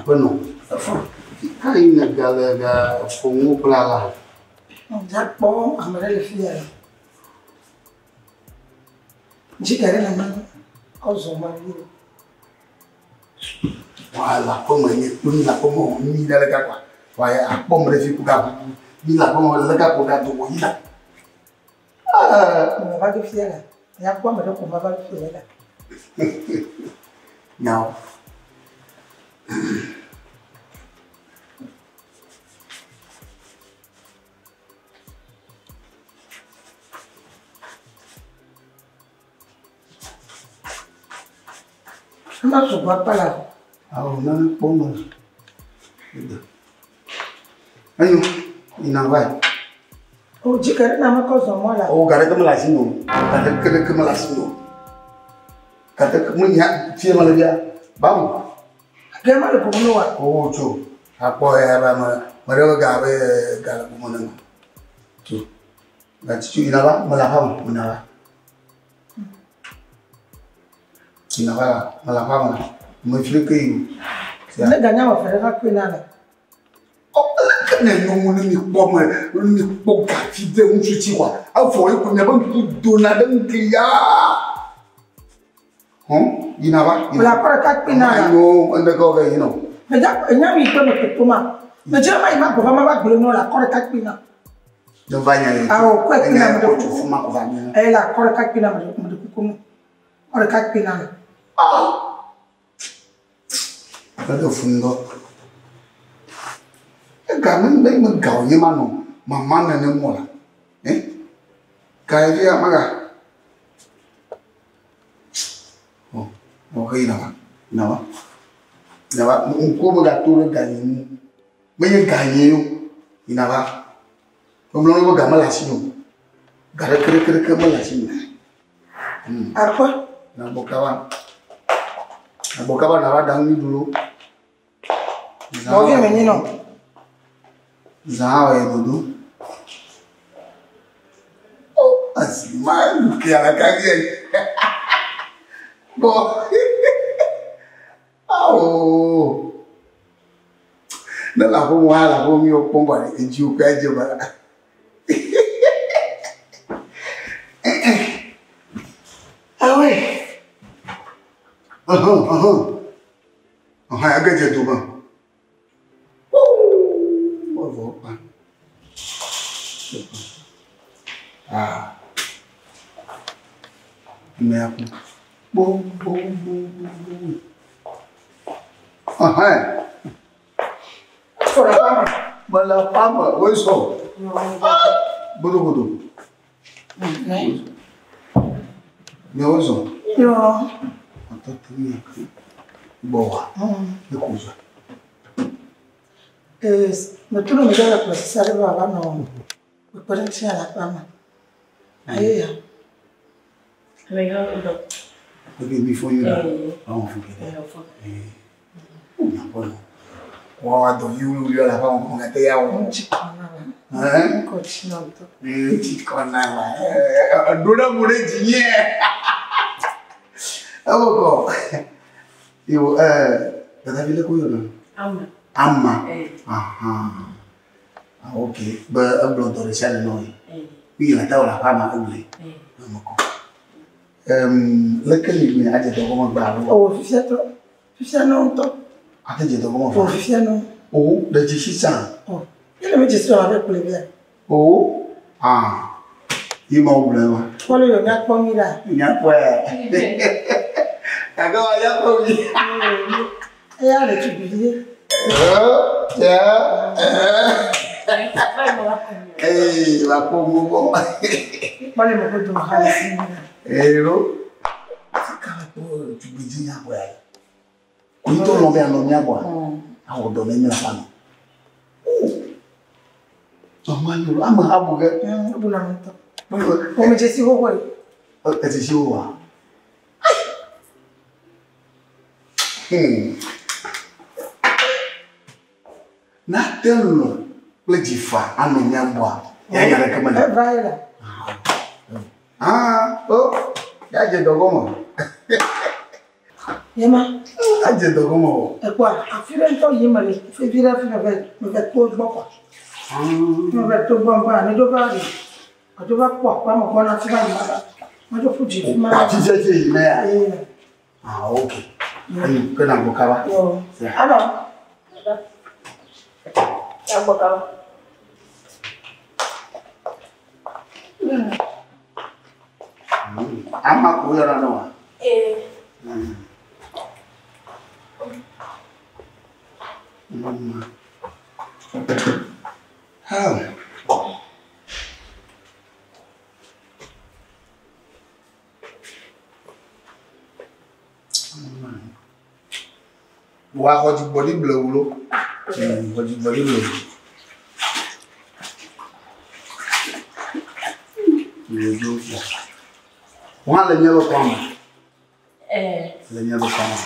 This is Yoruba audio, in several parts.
Bueno, hay una galera como plala. Ya po, amare le fier. Jikare na man ozo mari. Wala como ni kun la como ni la ka kwa. Wa ya pom re fi kuga. Ni la como la ka kuga to ko ila. Mo ba ke fier. Ya kwa me ko ba fier. Now. Não sou para Ah, não pomo. Ayo, ina vai. O jikare na ma ko zo mo la. O gare kama lasino. Gare kama lasino. Kata munya fie malabia. Bam. Gama le pomo wa. Oh, cho. Apo ya ba ma gabe gala pomo na. Tu. Ba tu ina ba malapam ina ba. Ina ba malapam. Mo file ke yu. Le ganya wa fere ka kwena na. Ne no ni pomo ni poka fi de unchu ti kwa. Afo e ko ne ba ku do na de nkiya. Ina ba? La para ka kwena na. No, anda ko ga ino. Me ja nya mi ko me toma. Me ja mai ma ko ma ba gbele no la ko ka kwena. No vanya ye. Ah, o kwa kwena me ko tu fuma ko vanya. La ko ka kwena me ko ko. Ko ka kwena na. Ada fundo. Kamu baik menggau ni mano, mama nene mola, kaya dia maga. Oh, okay nawa, unko bergatur ganyu, banyak ganyu, inawa. Kemudian lo gamal asino, gara kere malasino. Apa? Nabokawan nawa dangi dulu. Mau dia menino. Zawa ya dudu. Oh, asman kaya kaya. Bo. Oh. Nala ko wala ko mi o pomba ni nji o kaje ba. Awe. Aga je to ba. Ah, me aku, bom. Bala pama, oi só. Bodo. Me ouço. Yo. Até tu aqui. Boa. De coisa. Me tu no me da processar baba no. Me pode tirar la pama. Aí ya. Legal. Porque me foi lá. Vamos ficar. Não pode. Uau, do you la vamos com até a um. Continua to. Chicona. Dona muretinha. Aboko. Eu cada vez que eu não. Amma. Aha. Ah, okay. Ba ablo to resale noi. Wi la tawla fama abli. Amako. Lekali ni aje to ko ba. Oh, fifia no to. Aje to ko Oh, fifia no. Oh, da ji shisa. Oh. Ele me disse avec pour les bien. Oh. Ah. Yi ma problema. Pour le nya ko mi la. Nya ko. Aga wa ya ko mi. Ya le tu bilier. La como. Vale, me puedo bajar así. Pero. Tu bidinya kwa. Il te l'envoie à l'homme à boire. Ah, on donne la femme. Oh, I'm a hamburger. On me dit si vous voyez. C'est sûr. Natel le jifa anu nyambwa ya ya kama Vaila. Oh ya je dogomo Yema aje dogomo e kwa afire nto yema le fe vira fe me va to gbo kwa me va to gbo kwa ni do ba ri o do ba kwa kwa mo ko na ti ba ni ma ma do fuji ma ti je je ime ya okay ayi kana bokawa ano ya bokawa ama kuyora no wa hoti body blow lo body blow Wọ́n lè ní ọlọ́pàá ọmọ. Lè ní ọlọ́pàá ọmọ.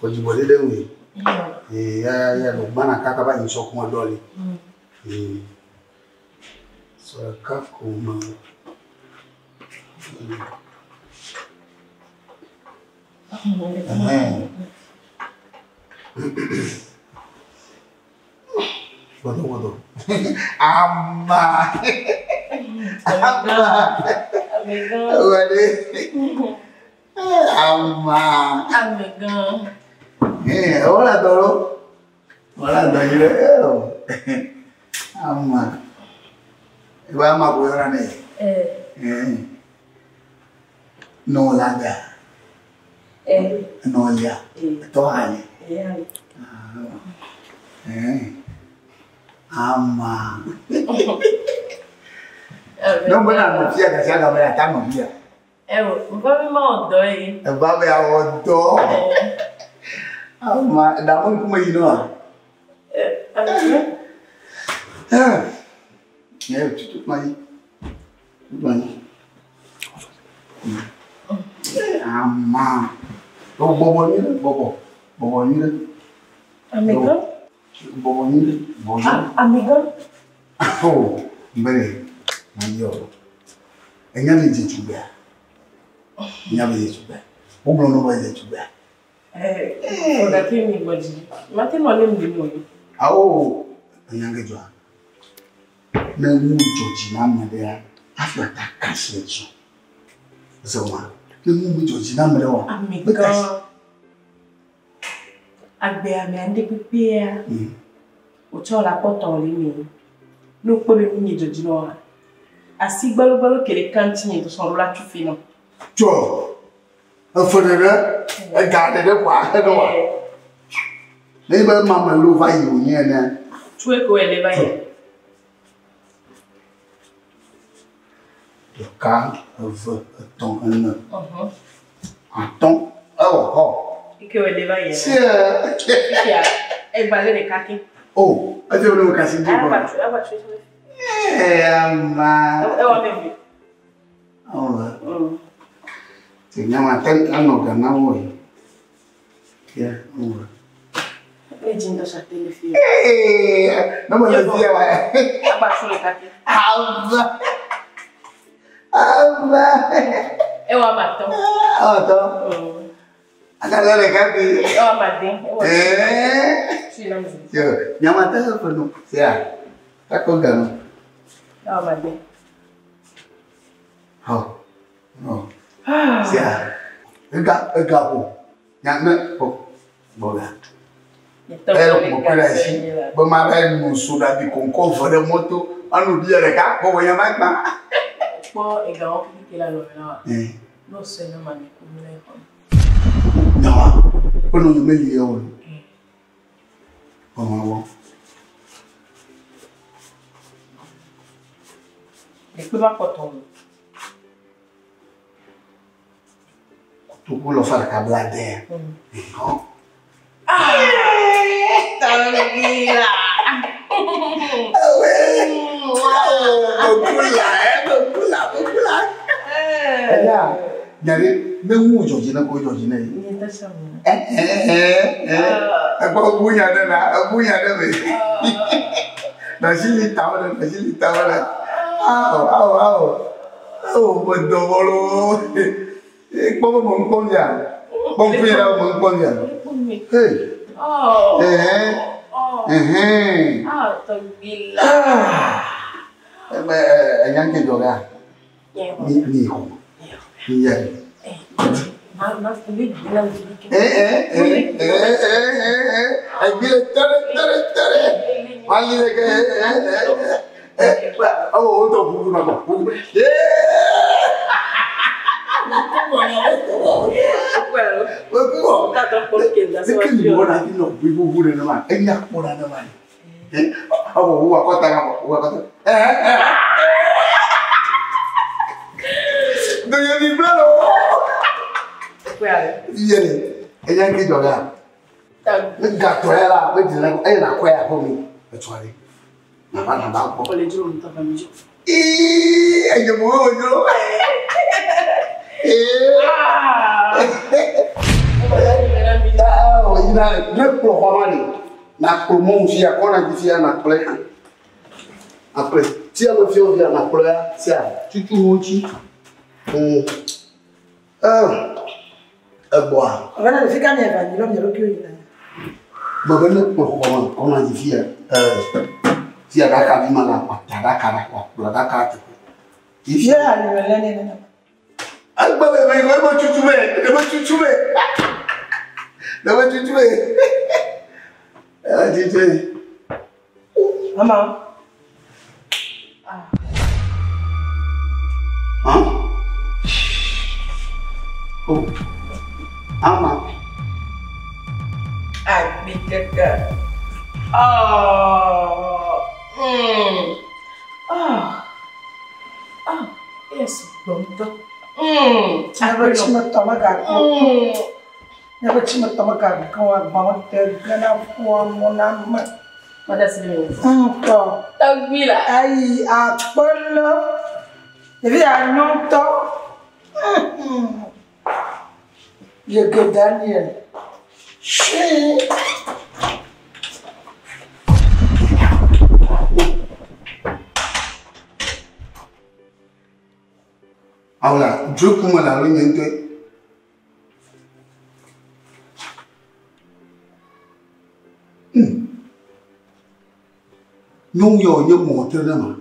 Ojibole dewe. Ya lo bana kaka ba inso kuma dole. So ka kuma. Bodo. Amma. Wale. Amma. Hola Toro. Hola Toro. Amma. Iba ma kuyora ne. No langa. No ya. Tohani. Amma. Não vai na fia que chega a tá no dia. Vai me mandar. Vai me mandar. Amma, da mun kuma yi nawa? Tutu mai. Amma. Bobo ni. Amigo? Bobo ni. Amigo? Oh, mbere. Mayo. Enya le jituba. Obo no ba jituba. O da ke mi gboji. Ma te mo le mi ni oyi. Awo, enya jwa. Na mu joji na mede ya. Afa ta kashi ejo. So ma. Na mu joji na mede wa. Amigo. Agbe ami ande pipe ya. O cho la poto le mi. No po be mi joji no wa. Asi gbalo kele kanti to so la tu fi no. Jo. Afodere, gade de kwa he do wa. Le ba mama lo va yi onye na. Tu e ko ele ba ye. Le cas of ton un. Un ton. Oh. Ike o ele ba ye. Si Ike e gba le kaki. Oh, a je lo kasi di ko. Aba tu. Amma. Wa me. Oh. Nyama ten ano kana wo. Ya, oh. Le jindo sa telefone. No mo le dia wa. Aba tu le kaki. Aba. Wa mato. To. Ada le kaki. Wa madin. Yo, nyama telefono. Sia. Tako gano. Wa madin. Oh. Oh. Sia. Enggak oh. Yang oh. Boga. Mo pela ici. Bon ma belle nous souda di concours de moto. Anu dia reka ko wonya magma. Po e Gamɔ qui la lovela. No se no mani kumule ko. No. Kono yo meli yo. Oh. E pe ba koton. Tu lo fare cablade. No. Tranquila. Bokula. Ya. Jadi mengu Georgina ko Georgina. Ni ta samu. Apa bunya ada be. Nasili tawala. Oh, bodo bolo. Como monconya. Pompiera monconya. Hey. Oh. Tranquila. Yang ke joga. Ni ho. Ni ya. Mas tulik bilang gitu. Bila tare. Mali ke. Oh, untuk buku nama. Na pulmão via quando via na pleia. Après, si elle vient via na pleia, c'est tu montes. Bois. Voilà, le fait qu'on est venu, l'homme de l'occupe. Bagana pour comment via via la cabine la patara la carte. Il vient à l'année. Ah, bah, Maman. Hein? Oh. Ama. Bigger. Oh. Yes, pronto. Never cima tomagar. Never cima tomagar. Kau bangun terkena puan monama. Pada sini. Kau. Tranquila. Ai, apa lo? Jadi anu to. Ya ke Daniel. Ahora, yo como la oriente. Nhung yo như một thứ đó mà.